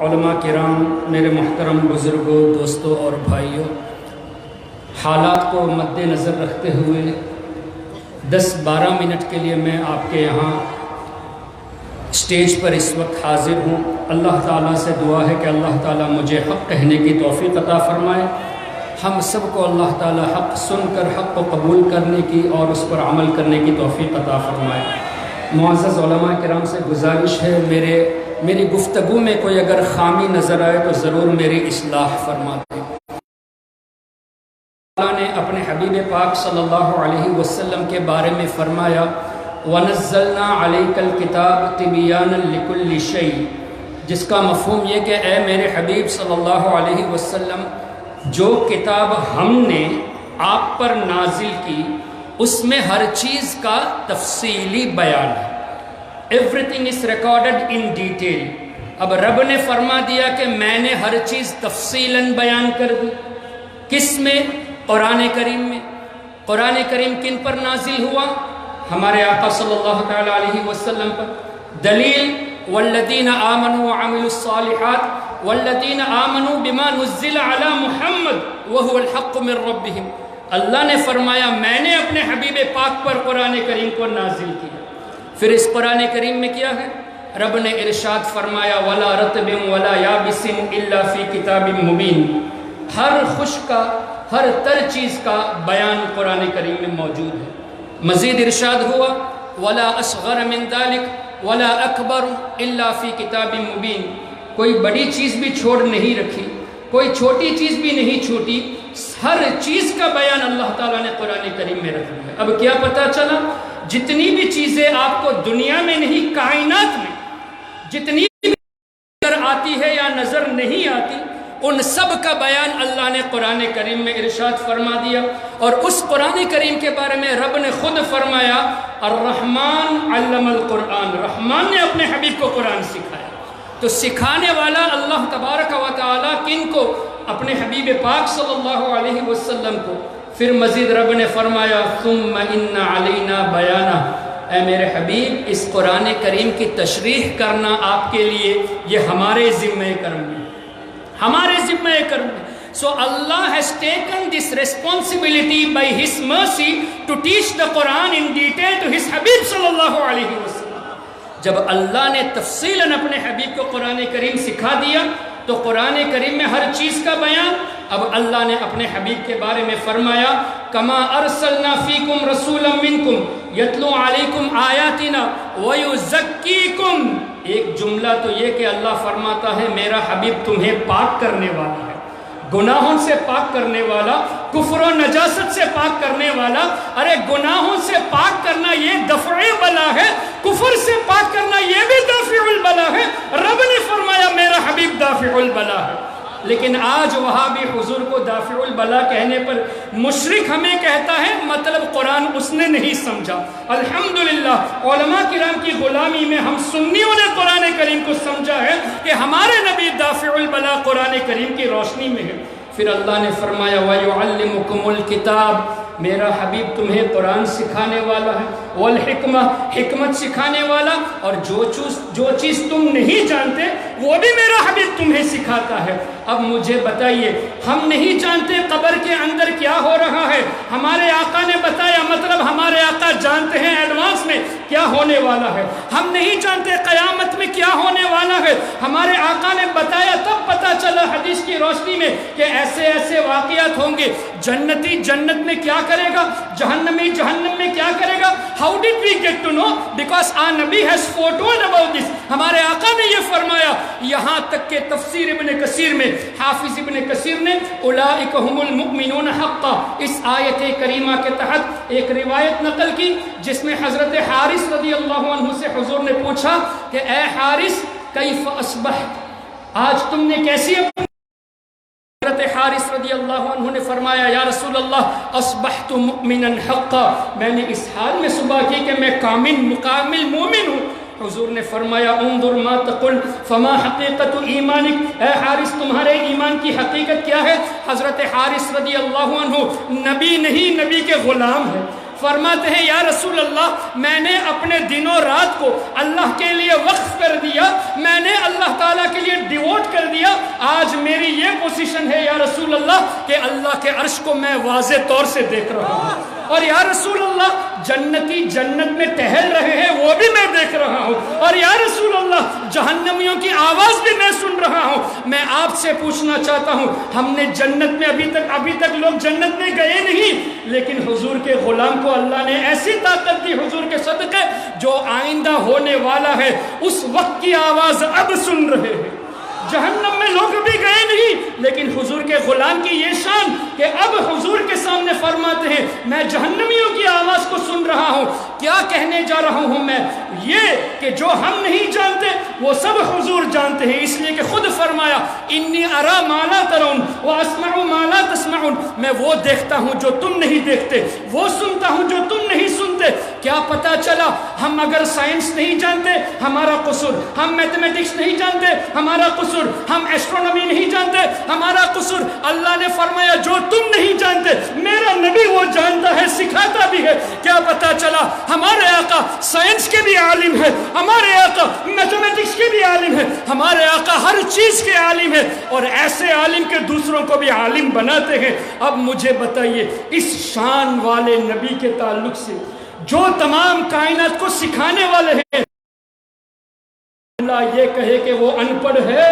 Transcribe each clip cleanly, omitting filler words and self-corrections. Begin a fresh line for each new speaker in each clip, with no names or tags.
علماء کرام، میرے محترم بزرگوں، دوستوں اور بھائیوں، حالات کو مد نظر رکھتے ہوئے 10-12 منٹ کے لیے میں آپ کے یہاں اسٹیج پر اس وقت حاضر ہوں۔ اللہ تعالیٰ سے دعا ہے کہ اللہ تعالیٰ مجھے حق کہنے کی توفیق عطا فرمائے، ہم سب کو اللہ تعالیٰ حق سن کر حق کو قبول کرنے کی اور اس پر عمل کرنے کی توفیق عطا فرمائے۔ معزز علماء کرام سے گزارش ہے، میری گفتگو میں کوئی اگر خامی نظر آئے تو ضرور میری اصلاح فرما دیں۔ اللہ نے اپنے حبیب پاک صلی اللہ علیہ وسلم کے بارے میں فرمایا وَنَزَّلْنَا عَلَيْكَ الْكِتَابَ تِبْيَانًا لِكُلِّ شَيْءٍ، جس کا مفہوم یہ کہ اے میرے حبیب صلی اللہ علیہ وسلم، جو کتاب ہم نے آپ پر نازل کی اس میں ہر چیز کا تفصیلی بیان ہے۔ Everything is recorded in detail۔ اب رب نے فرما دیا کہ میں نے ہر چیز تفصیلاً بیان کر دی۔ کس میں؟ قرآن کریم میں۔ قرآن کریم کن پر نازل ہوا؟ ہمارے آقا صلی اللہ تعالی علیہ وسلم پر۔ دلیل والذین آمنوا وعملوا الصالحات والذین آمنوا بما نزل علی محمد وهو الحق من ربهم۔ اللہ نے فرمایا میں نے اپنے حبیب پاک پر قرآن کریم کو نازل کیا۔ پھر اس قرآن کریم میں کیا ہے؟ رب نے ارشاد فرمایا وَلَا رَطْبٍ وَلَا يَابِسٍ إِلَّا فِي كِتَابٍ مُبِينٍ۔ ہر خشک کا، ہر تر چیز کا بیان قرآن کریم میں موجود ہے۔ مزید ارشاد ہوا وَلَا أَصْغَرَ مِن ذَلِكَ وَلَا أَكْبَرُ إِلَّا فِي كِتَابٍ مُبِينٍ۔ کوئی بڑی چیز بھی چھوڑ نہیں رکھی، کوئی چھوٹی چیز بھی نہیں چھوٹی، ہر چیز کا بیان اللہ تعالیٰ نے قرآن کریم میں رکھ دیا۔ اب کیا پتہ چلا؟ جتنی بھی چیزیں آپ کو دنیا میں نہیں، کائنات میں جتنی بھی نظر آتی ہے یا نظر نہیں آتی، ان سب کا بیان اللہ نے قرآن کریم میں ارشاد فرما دیا۔ اور اس قرآن کریم کے بارے میں رب نے خود فرمایا الرحمن علم القرآن، رحمان نے اپنے حبیب کو قرآن سکھایا۔ تو سکھانے والا اللہ تبارک و تعالیٰ کن کو؟ اپنے حبیب پاک صلی اللہ علیہ وسلم کو۔ پھر مزید رب نے فرمایا ثم ان علینا بیانہ، اے میرے حبیب اس قرآن کریم کی تشریح کرنا آپ کے لیے یہ ہمارے ذمہ کرم ہے، ہمارے ذمہ کرم ہے۔ So Allah has taken this responsibility by His mercy to teach the Quran in detail to His Habib صلی اللہ علیہ وسلم۔ جب اللہ نے تفصیلاً اپنے حبیب کو قرآن کریم سکھا دیا تو قرآن کریم میں ہر چیز کا بیان۔ اب اللہ نے اپنے حبیب کے بارے میں فرمایا کما ارسلنا فیکم رسولا منکم یتلو علیکم آیاتنا ویزکیکم۔ ایک جملہ تو یہ کہ اللہ فرماتا ہے میرا حبیب تمہیں پاک کرنے والا ہے، گناہوں سے پاک کرنے والا، کفر و نجاست سے پاک کرنے والا۔ ارے گناہوں سے پاک کرنا یہ دفع بلا ہے، کفر سے پاک کرنا یہ بھی دافع البلا ہے۔ رب نے فرمایا میرا حبیب دافع البلا ہے۔ لیکن آج وہابی حضور کو دافع البلا کہنے پر مشرک ہمیں کہتا ہے مطلب قرآن اس نے نہیں سمجھا۔ الحمدللہ علماء کرام کی غلامی میں ہم سنیوں نے قرآن کریم کو سمجھا ہے کہ ہمارے نبی دافع البلا قرآن کریم کی روشنی میں ہے۔ پھر اللہ نے فرمایا وَيُعَلِّمُكُمُ الْكِتَابِ، میرا حبیب تمہیں قرآن سکھانے والا ہے، والحکمہ، حکمت سکھانے والا، اور جو چیز تم نہیں جانتے وہ بھی میرا حبیب تمہیں سکھاتا ہے۔ اب مجھے بتائیے، ہم نہیں جانتے قبر کے اندر کیا ہو رہا ہے، ہمارے آقا نے بتایا، مطلب ہمارے آقا جانتے ہیں ایڈوانس میں کیا ہونے والا ہے۔ ہم نہیں جانتے قیامت میں کیا ہونے والا ہے، ہمارے آقا نے بتایا، تب پتہ چلا حدیث کی روشنی میں کہ ایسے ایسے واقعات ہوں گے۔ جنتی جنت میں کیا کرے گا، جہنمی جہنم میں کیا کرے گا۔ How did we get to know? Because our Nabi has foretold about this۔ ہمارے آقا نے یہ فرمایا، یہاں تک کہ تفسیر ابن کثیر میں حافظ ابن کثیر نے اولئک هم المؤمنون حقا اس آیت کریمہ کے تحت ایک روایت نقل کی جس میں حضرت حارث رضی اللہ عنہ سے حضور نے پوچھا کہ اے حارث کیف اصبحت، آج تم نے کیسی اپنی؟ حضرت حارث رضی اللہ عنہ نے فرمایا یا رسول اللہ اصبحت مؤمنا حقا، میں نے اس حال میں صبح کی کہ میں مکمل مومن ہوں۔ حضور نے فرمایا انظر ما تقول فما حقیقت ایمانک، اے حارث تمہارے ایمان کی حقیقت کیا ہے؟ حضرت حارث رضی اللہ عنہ نبی نہیں، نبی کے غلام ہیں۔ فرماتے ہیں یا رسول اللہ میں نے اپنے دن و رات کو اللہ کے لیے وقف کر دیا، میں نے اللہ تعالیٰ کے لیے ڈیووٹ کر یہ پوزیشن ہے یا رسول اللہ کہ اللہ کے عرش کو میں واضح طور سے دیکھ رہا ہوں، اور یا رسول اللہ جنتی جنت میں ٹہل رہے ہیں وہ بھی میں دیکھ رہا ہوں، اور یا رسول اللہ جہنمیوں کی آواز بھی میں سن رہا ہوں۔ میں آپ سے پوچھنا چاہتا ہوں، ہم نے جنت میں ابھی تک لوگ جنت میں گئے نہیں، لیکن حضور کے غلام کو اللہ نے ایسی طاقت دی حضور کے صدقے، جو آئندہ ہونے والا ہے اس وقت کی آواز اب سن رہے ہیں۔ جہنم میں لوگ بھی گئے نہیں، لیکن حضور کے غلام کی یہ شان کہ اب حضور کے سامنے فرماتے ہیں میں جہنمیوں کی آواز کو سن رہا ہوں۔ کیا کہنے جا رہا ہوں میں؟ یہ کہ جو ہم نہیں جانتے وہ سب حضور جانتے ہیں، اس لیے کہ خود فرمایا انی ارا ما لا ترون واسمع ما لا تسمعون، میں وہ دیکھتا ہوں جو تم نہیں دیکھتے، وہ سنتا ہوں جو تم نہیں سنتے۔ کیا پتا چلا؟ ہم اگر سائنس نہیں جانتے ہمارا قصور، ہم میتھمیٹکس نہیں جانتے ہمارا قصور، ہم ایسٹرونومی نہیں جانتے ہمارا قصور۔ اللہ نے فرمایا جو تم نہیں جانتے میرا نبی وہ جانتا ہے، سکھاتا بھی ہے۔ کیا پتا چلا؟ ہمارے آقا سائنس کے بھی عالم ہے، ہمارے آقا میتھمیٹکس کے بھی عالم ہے، ہمارے آقا ہر چیز کے عالم ہے، اور ایسے عالم کے دوسروں کو بھی عالم بناتے ہیں۔ اب مجھے بتائیے اس شان والے نبی کے تعلق سے جو تمام کائنات کو سکھانے والے ہیں، اللہ یہ کہے کہ وہ ان پڑھ ہے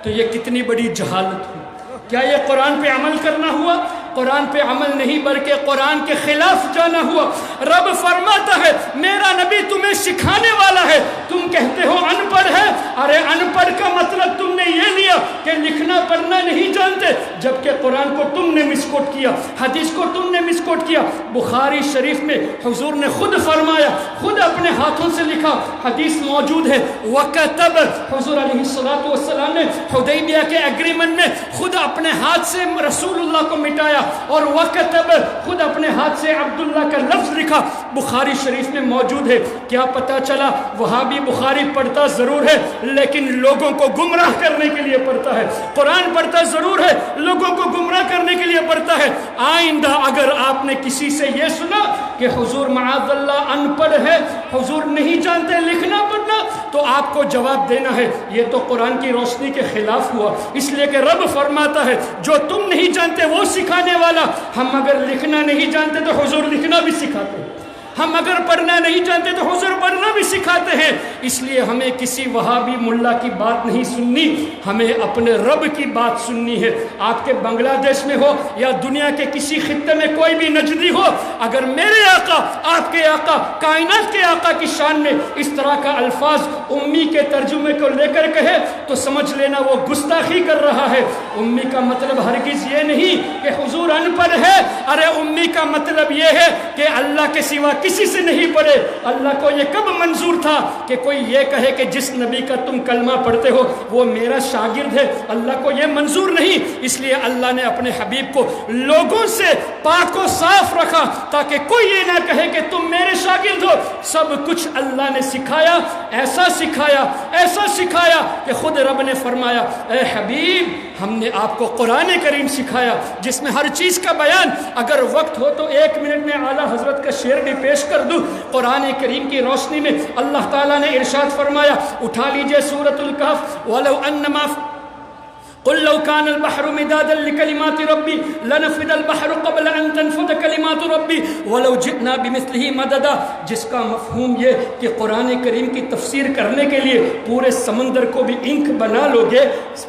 تو یہ کتنی بڑی جہالت ہوئی۔ کیا یہ قرآن پہ عمل کرنا ہوا؟ قرآن پہ عمل نہیں بلکہ قرآن کے خلاف جانا ہوا۔ رب فرماتا ہے میرا نبی تمہیں سکھانے والا ہے، تم کہتے ہو ان پڑھ ہے۔ ارے ان پڑھ کا مطلب تم نے یہ لیا کہ لکھنا پڑھنا نہیں جانتے، جبکہ قرآن کو تم نے مسکوٹ کیا، حدیث کو تم نے مسکوٹ کیا۔ بخاری شریف میں حضور نے خود فرمایا، خود اپنے ہاتھوں سے لکھا، حدیث موجود ہے وَكَتَبَ، حضور علیہ السلام نے حدیبیہ کے ایگریمنٹ میں خود اپنے ہاتھ سے رسول اللہ کو مٹایا، اور وَكَتَبَ خود اپنے ہاتھ سے عبداللہ کا لفظ لکھا، بخاری شریف میں موجود ہے۔ کیا پتا چلا؟ وہاں بھی بخاری پڑھتا ضرور ہے لیکن لوگوں کو گمراہ کرنے کے لیے پڑھتا ہے، قرآن پڑھتا ضرور ہے لوگوں کو گمراہ کرنے کے لیے پڑھتا ہے۔ آئندہ اگر آپ نے کسی سے یہ سنا کہ حضور معاذ اللہ ان پڑھ ہے، حضور نہیں جانتے لکھنا پڑھنا، تو آپ کو جواب دینا ہے یہ تو قرآن کی روشنی کے خلاف ہوا، اس لیے کہ رب فرماتا ہے جو تم نہیں جانتے وہ سکھانے والا۔ ہم اگر لکھنا نہیں جانتے تو حضور لکھنا بھی سکھاتے ہیں، ہم اگر پڑھنا نہیں جانتے تو حضور پڑھنا بھی سکھاتے ہیں۔ اس لیے ہمیں کسی وہابی ملا کی بات نہیں سننی، ہمیں اپنے رب کی بات سننی ہے۔ آپ کے بنگلہ دیش میں ہو یا دنیا کے کسی خطے میں کوئی بھی نجدی ہو، اگر میرے آقا، آپ کے آقا، کائنات کے آقا کی شان میں اس طرح کا الفاظ امی کے ترجمے کو لے کر کہے تو سمجھ لینا وہ گستاخی کر رہا ہے۔ امی کا مطلب ہرگز یہ نہیں کہ حضور ان پڑھ ہے، ارے امی کا مطلب یہ ہے کہ اللہ کے سوا کسی سے نہیں پڑھے۔ اللہ کو یہ کب منظور تھا کہ کوئی یہ کہے کہ جس نبی کا تم کلمہ پڑھتے ہو وہ میرا شاگرد ہے؟ اللہ کو یہ منظور نہیں، اس لیے اللہ نے اپنے حبیب کو لوگوں سے پاک و صاف رکھا تاکہ کوئی یہ نہ کہے کہ تم میرے شاگرد ہو۔ سب کچھ اللہ نے سکھایا، ایسا سکھایا کہ خود رب نے فرمایا اے حبیب ہم نے آپ کو قرآن کریم سکھایا جس میں ہر چیز کا بیان۔ اگر وقت ہو تو 1 منٹ میں اعلیٰ حضرت کا شعر بھی پیش کر دوں۔ قرآن کریم کی روشنی میں اللہ تعالیٰ نے ارشاد فرمایا، اٹھا لیجئے سورۃ الکہف، وَلَوْ أَنَّمَا قل لو كان البحر مدادا لكلمات ربي لنفد البحر قبل ان تنفد كلمات ربي ولو جئنا بمثله مددا، جس کا مفہوم یہ کہ قرآن کریم کی تفسیر کرنے کے لیے پورے سمندر کو بھی انک بنا لو گے،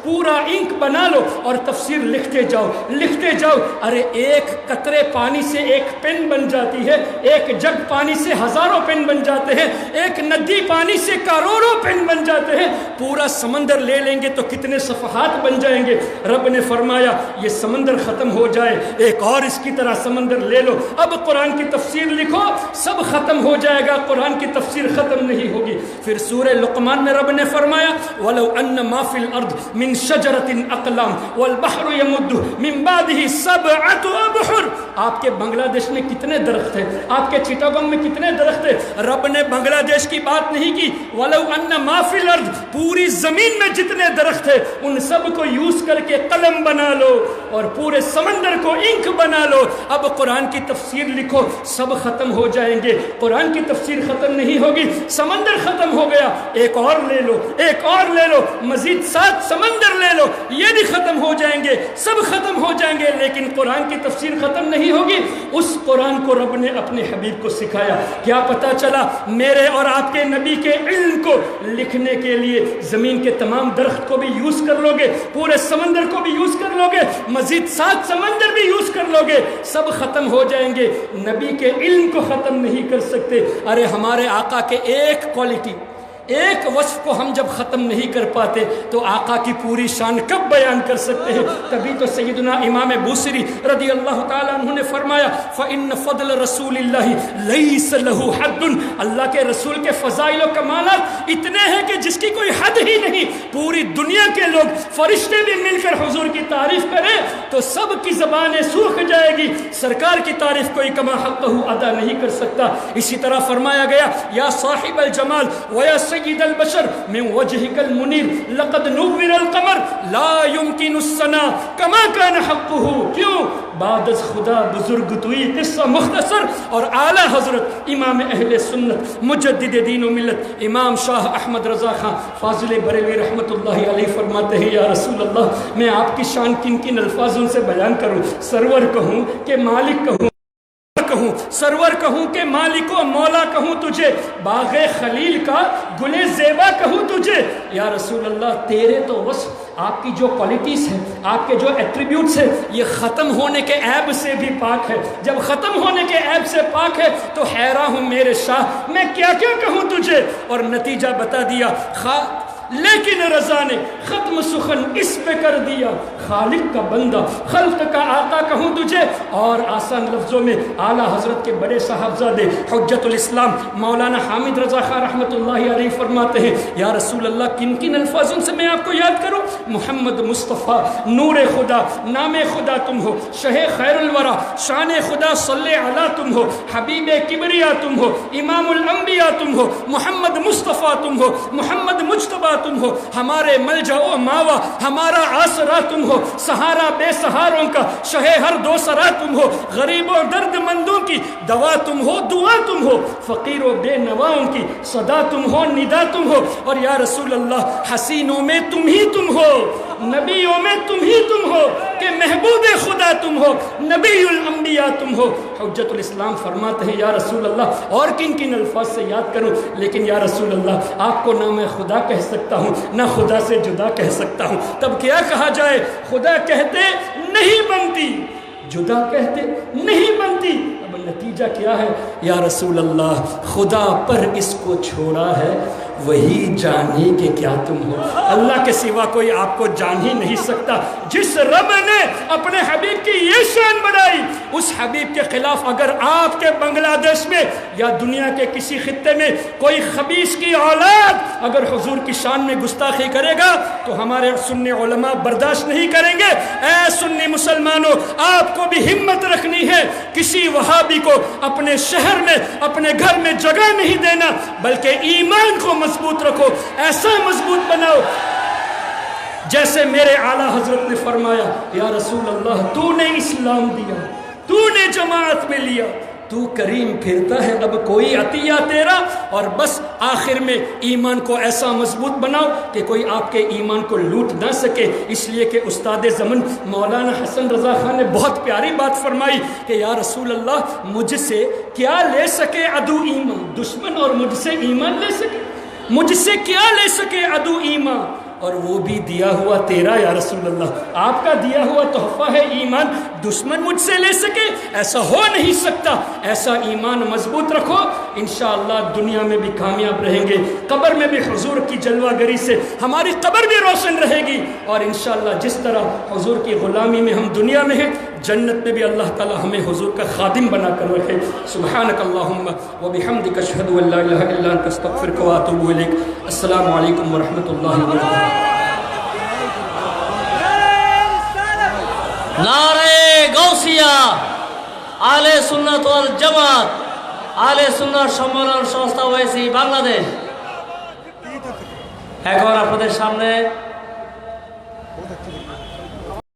پورا انک بنا لو اور تفسیر لکھتے جاؤ۔ ارے ایک قطرے پانی سے ایک پن بن جاتی ہے، ایک جگ پانی سے ہزاروں پن بن جاتے ہیں، ایک ندی پانی سے کروڑوں پن بن جاتے ہیں۔ پورا سمندر لے لیں گے تو کتنے صفحات بن جائیں گے۔ رب نے فرمایا یہ سمندر ختم ہو جائے ایک اور اس کی طرح سمندر لے لو، اب قرآن کی تفسیر لکھو، سب ختم ہو جائے گا، قرآن کی تفسیر ختم نہیں ہوگی۔ پھر سورہ لقمان میں رب نے فرمایا وَلَوْ أَنَّ مَا فِي الْأَرْضِ مِنْ شَجَرَةٍ أَقْلَامٍ وَالْبَحْرُ يَمُدُّ مِنْ بَعْدِهِ سَبْعَةُ أَبْحُرٍ۔ آپ کے بنگلہ دیش میں کتنے درخت ہیں، آپ کے چٹاگنگ میں کتنے درخت ہیں؟ رب نے بنگلہ دیش کی بات نہیں کی، وَلَوْ أَنَّ مَا فِي الْأَرْضِ، پوری زمین میں جتنے درخت ہیں ان سب کو یوز کر کے قلم بنا لو اور پورے سمندر کو انک بنا لو، اب قرآن کی تفسیر لکھو، سب ختم ہو جائیں گے، قرآن کی تفسیر ختم نہیں ہوگی، سمندر ختم ہو گیا، ایک اور لے لو، مزید 7 سمندر لے لو یہ بھی ختم ہو جائیں گے، سب ختم ہو جائیں گے، لیکن قرآن کی تفسیر ختم نہیں ہوگی۔ اس قرآن کو رب نے اپنے حبیب کو سکھایا۔ کیا پتہ چلا؟ میرے اور آپ کے نبی کے علم کو لکھنے کے لیے زمین کے تمام درخت کو بھی یوز کر لو گے، پورے سمندر کو بھی یوز کر لو گے، مزید 7 سمندر بھی یوز کر لو گے، سب ختم ہو جائیں گے، نبی کے علم کو ختم نہیں کر سکتے۔ ارے ہمارے آقا کے ایک کوالٹی، ایک وصف کو ہم جب ختم نہیں کر پاتے تو آقا کی پوری شان کب بیان کر سکتے ہیں؟ تبھی تو سیدنا امام بوصیری رضی اللہ تعالیٰ عنہ نے فرمایا فَإِنَّ فَضْلَ رَسُولِ اللَّهِ لَيْسَ لَهُ حَدٌّ، اللہ کے رسول کے فضائل و کمالات اتنے ہیں کہ جس کی کوئی حد ہی نہیں۔ پوری دنیا کے لوگ، فرشتے بھی مل کر حضور کی تعریف کریں تو سب کی زبانیں سوکھ جائے گی، سرکار کی تعریف کوئی کما حقہ ادا نہیں کر سکتا۔ اسی طرح فرمایا گیا یا صاحب الجمال ویا سید البشر من وجهك المنیر لقد نور القمر لا يمكن الثنا كما كان حقه۔ کیوں؟ بعد از خدا بزرگ توئی، قصہ مختصر اور اعلیٰ حضرت امام اہل سنت مجدد دین و ملت امام شاہ احمد رضا خان فاضل بریلوی رحمۃ اللہ علیہ فرماتے ہیں یا رسول اللہ میں آپ کی شان کن کن الفاظوں سے بیان کروں؟ سرور کہوں کہ مالک کہوں، سرور کہوں کہ مالک و مولا کہوں تجھے، باغ خلیل کا گل زیبا کہوں تجھے؟ یا رسول اللہ تیرے تو وصف، آپ کی جو کوالٹیز ہیں، آپ کے جو ایٹریبیوٹس ہیں، یہ ختم ہونے کے عیب سے بھی پاک ہے۔ جب ختم ہونے کے عیب سے پاک ہے تو حیران ہوں میرے شاہ میں کیا کیا کہوں تجھے؟ اور نتیجہ بتا دیا، لیکن رضا نے ختم سخن اس پہ کر دیا، خالق کا بندہ خلق کا آقا کہوں تجھے۔ اور آسان لفظوں میں اعلیٰ حضرت کے بڑے صاحبزادے حجت الاسلام مولانا حامد رضا خان رحمۃ اللہ علیہ فرماتے ہیں یا رسول اللہ کن کن الفاظوں سے میں آپ کو یاد کروں؟ محمد مصطفیٰ نور خدا، نام خدا تم ہو، شہ خیر الورا، شان خدا صلی علی تم ہو، حبیب کبریا تم ہو، امام الانبیاء تم ہو، محمد مصطفیٰ تم ہو، محمد مجتبیٰ تم ہو، ہمارے ملجا و ماوا، ہمارا آسرا تم ہو، سہارا بے سہاروں کا، شہ ہر دو سرا تم ہو، غریب و درد مندوں کی دوا تم ہو، دعا تم ہو، فقیر و بے نواؤں کی صدا تم ہو، ندا تم ہو۔ اور یا رسول اللہ حسینوں میں تم ہی تم ہو، نبیوں میں تم ہی تم ہو، کہ محبوب خدا تم ہو، نبی الانبیاء تم ہو۔ حجت الاسلام فرماتے ہیں یا رسول اللہ اور کن کن الفاظ سے یاد کروں؟ لیکن یا رسول اللہ آپ کو نہ میں خدا کہہ سکتا ہوں نہ خدا سے جدا کہہ سکتا ہوں، تب کیا کہا جائے؟ خدا کہتے نہیں بنتی، جدا کہتے نہیں بنتی۔ اب نتیجہ کیا ہے؟ یا رسول اللہ خدا پر اس کو چھوڑا ہے، وہی جانے کہ کیا تم ہو۔ اللہ کے سوا کوئی آپ کو جان ہی نہیں سکتا۔ جس رب نے اپنے حبیب کی یہ شان بڑھائی، اس حبیب کے خلاف اگر آپ کے بنگلہ دیش میں یا دنیا کے کسی خطے میں کوئی خبیث کی اولاد اگر حضور کی شان میں گستاخی کرے گا تو ہمارے سنی علماء برداشت نہیں کریں گے۔ اے سنی مسلمانوں، آپ کو بھی ہمت رکھنی ہے، کسی وہابی کو اپنے شہر میں اپنے گھر میں جگہ نہیں دینا، بلکہ ایمان کو مضبوط رکھو، ایسا مضبوط بناؤ جیسے میرے اعلیٰ حضرت نے فرمایا یا رسول اللہ تو نے اسلام دیا، تو نے جماعت میں لیا، تو کریم پھرتا ہے اب کوئی عطیہ تیرا، اور بس آخر میں ایمان کو ایسا مضبوط بناؤ کہ کوئی آپ کے ایمان کو لوٹ نہ سکے۔ اس لیے کہ استاد زمن مولانا حسن رضا خان نے بہت پیاری بات فرمائی کہ یا رسول اللہ مجھ سے کیا لے سکے عدو ایمان، دشمن اور مجھ سے ایمان لے سکے، مجھ سے کیا لے سکے عدو ایمان، اور وہ بھی دیا ہوا تیرا یا رسول اللہ، آپ کا دیا ہوا تحفہ ہے ایمان، دشمن مجھ سے لے سکے؟ ایسا ہو نہیں سکتا۔ ایسا ایمان مضبوط رکھو، انشاءاللہ دنیا میں بھی کامیاب رہیں گے، قبر میں بھی حضور کی جلوہ گری سے ہماری قبر بھی روشن رہے گی، اور انشاءاللہ جس طرح حضور کی غلامی میں ہم دنیا میں ہیں، جنت میں بھی اللہ تعالی ہمیں حضور کا خادم بنا کر رکھے۔ سبحانک اللہم و بحمدک اشہد ان لا الہ الا انت استغفرک و اتوب الیک۔ السلام علیکم ورحمۃ اللہ وبرکاتہ۔
নারে গৌসিয়া, আলে সুন্নাত ওয়াল জামাত, আলে সুন্নাত সম্মেলন সংস্থা ওয়াইসি বাংলাদেশ। এখন আপনাদের সামনে